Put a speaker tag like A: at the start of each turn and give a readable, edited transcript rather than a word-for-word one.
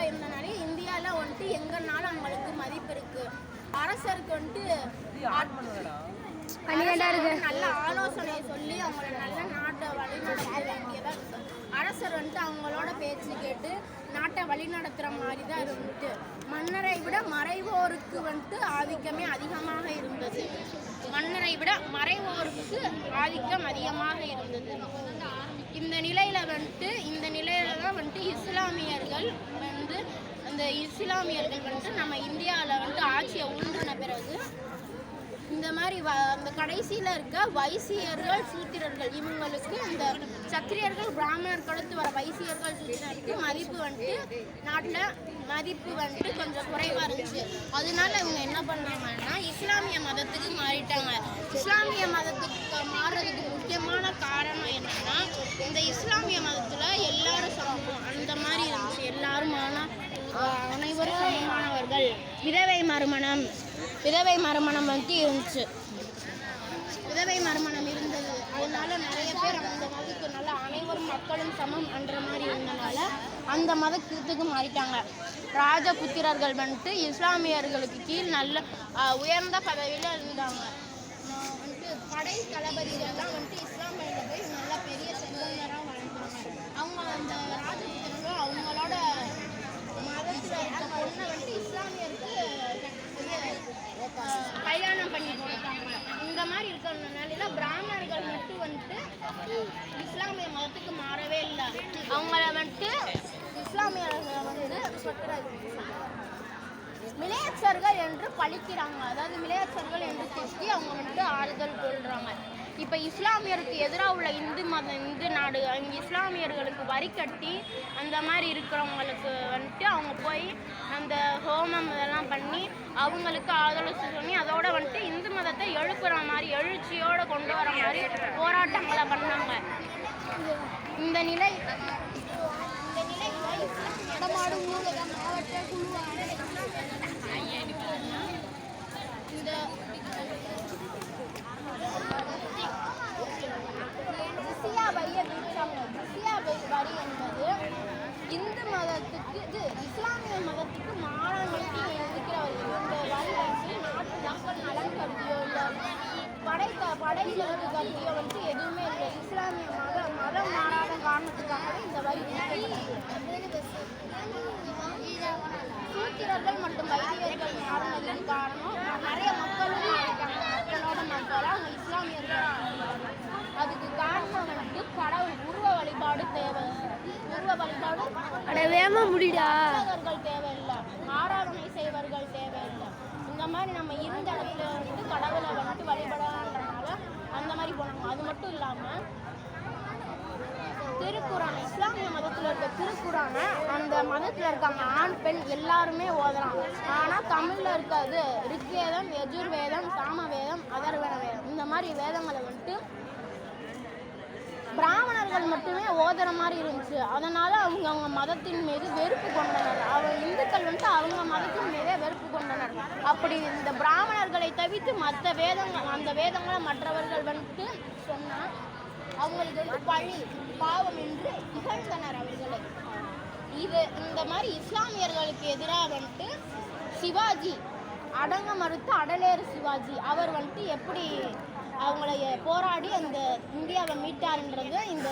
A: இந்தியாவில் இருந்தனாலே இந்தியாவில் வந்துட்டு எங்கன்னாலும் அவங்களுக்கு மதிப்பு இருக்குது. அரசருக்கு வந்துட்டு நல்ல ஆலோசனை சொல்லி அவங்கள நல்ல நாட்டை வழிநடத்த வேண்டியதாக இருக்குது. அரசர் வந்துட்டு அவங்களோட பேச்சு கேட்டு நாட்டை வழிநடத்துகிற மாதிரி தான் இருந்துட்டு மன்னரை விட மறைவோருக்கு வந்துட்டு ஆதிக்கமே அதிகமாக இருந்தது. மன்னரை விட மறைவோருக்கு ஆதிக்கம் அதிகமாக இருந்தது. இந்த நிலையில தான் வந்துட்டு இஸ்லாமியர்கள் வந்துட்டு நம்ம இந்தியாவில் வந்துட்டு ஆட்சியை ஊன்றின பிறகு இந்த மாதிரி அந்த கடைசியில் இருக்க வைசியர்கள் சூத்திரர்கள் இவங்களுக்கு இந்த சத்திரியர்கள் பிராமணர் கொடுத்து வர வைசியர்கள் சூத்திரருக்கு மதிப்பு வந்துட்டு கொஞ்சம் குறைவாக இருந்துச்சு. அதனால இவங்க என்ன பண்ணாங்கன்னா இஸ்லாமிய மதத்துக்கு மாறிட்டாங்க. இஸ்லாமிய மதத்துக்கு மாறுறதுக்கு முக்கியமான காரணம் என்னன்னா இந்த இஸ்லாமிய மதத்தில் எல்லாரும் சமம் அந்த மாதிரி இருந்துச்சு. அனைவரும் சமமானவர்கள். விதவை மறுமணம் வந்து இருந்துச்சு. விதவை மறுமணம் இருந்தது. அதனால நிறைய பேர் அந்த மதத்துக்கு நல்லா அனைவரும் மக்களும் சமம் என்ற மாதிரி இருந்தனால அந்த மதத்துக்கு மாறிட்டாங்க. ராஜபுத்திரர்கள் வந்துட்டு இஸ்லாமியர்களுக்கு கீழ் நல்ல உயர்ந்த பதவியில் இருந்தாங்க. வந்துட்டு படை தளபதிகள்லாம் வந்துட்டு இஸ்லாமியர்கள் போய் நல்லா பெரிய செல்வந்தராக வளர்ந்தாங்க. அவங்க அந்த ராஜபுத்திரர்கள் அவங்களோட மதத்தில் இருக்க பொண்ணை வந்துட்டு இஸ்லாமியருக்கு கல்யாணம் பண்ணி கொடுத்தாங்க. இந்த மாதிரி இருக்கிறதுனால பிராமணர்கள் மட்டும் வந்துட்டு இஸ்லாமிய மதத்துக்கு மாறவே இல்லை. அவங்கள வந்துட்டு இஸ்லாமியர்களை வந்து மிலேச்சர்கள் என்று பழிக்கிறாங்க. அதாவது மிலேச்சர்கள் என்று திட்டி அவங்க வந்துட்டு ஆறுதல் கொள்றாங்க. இப்போ இஸ்லாமியருக்கு எதிராக உள்ள இந்து நாடு அங்கே இஸ்லாமியர்களுக்கு வரி கட்டி அந்த மாதிரி இருக்கிறவங்களுக்கு வந்துட்டு அவங்க போய் அந்த ஹோமம் இதெல்லாம் பண்ணி அவங்களுக்கு ஆதரவு சொல்லி அதோட வந்துட்டு இந்து மதத்தை எழுப்புற மாதிரி எழுச்சியோடு கொண்டு வர மாதிரி போராட்டங்களை பண்ணாங்க. இந்த நிலை நடமாடும் மாவட்ட குழுவான இந்த ஜிசியா வரி என்பது இந்து மதத்துக்கு இஸ்லாமிய மதத்துக்கு மாறாமட்டி இருக்கிறவர்கள் இந்த வரி வந்து நாட்டு மக்கள் நலன் கருதியோ இல்லை படை செலவு கருதியோ வந்து எதுவுமே இல்லை. இஸ்லாமிய மதம் மாறாத காரணத்துக்காகவே இந்த வரி சூத்திரர்கள் மற்றும் வைத்தியர்கள் மாறினதுக்கு காரணம் நிறைய மக்களும் மக்களோட மக்களாக அவங்க இஸ்லாமியர்கள். அதுக்கு காரணம் வந்து கடவுள் உருவ வழிபாடு தேவை. தேவையில்லை, ஆராதனை செய்வர்கள் தேவையில்லை. இந்த மாதிரி நம்ம இருந்த இடத்துல வந்து கடவுளை வந்துட்டு வழிபடலான்றனால அந்த மாதிரி போனாங்க. அது மட்டும் இல்லாமல் திருக்குறான் இஸ்லாமிய மதத்தில் இருக்க திருக்குறான அந்த மதத்தில் இருக்காங்க ஆண் பெண் எல்லாருமே ஓதுறாங்க. ஆனால் தமிழில் இருக்காது. ரிக்வேதம், யஜுர்வேதம், சாமவேதம், அதர்வன வேதம் இந்த மாதிரி வேதங்களை வந்துட்டு பிராமணர்கள் மட்டுமே ஓதுற மாதிரி இருந்துச்சு. அதனால் அவங்க மதத்தின் மீது வெறுப்பு கொண்டனர். இந்துக்கள் வந்துட்டு அவங்க மதத்தின் மீதே வெறுப்பு கொண்டனர். அப்படி இந்த பிராமணர்களை தவிர்த்து மற்ற அந்த வேதங்களை மற்றவர்கள் வந்துட்டு சொன்னால் அவங்களுக்கு வந்து பழி பாவம் என்று இகழ்ந்தனர் அவர்களை. இந்த மாதிரி இஸ்லாமியர்களுக்கு எதிராக வந்துட்டு சிவாஜி அடங்க மறுத்து அடலேறு சிவாஜி அவர் வந்துட்டு எப்படி அவங்களை போராடி அந்த இந்தியாவை மீட்டார்ன்றது இந்த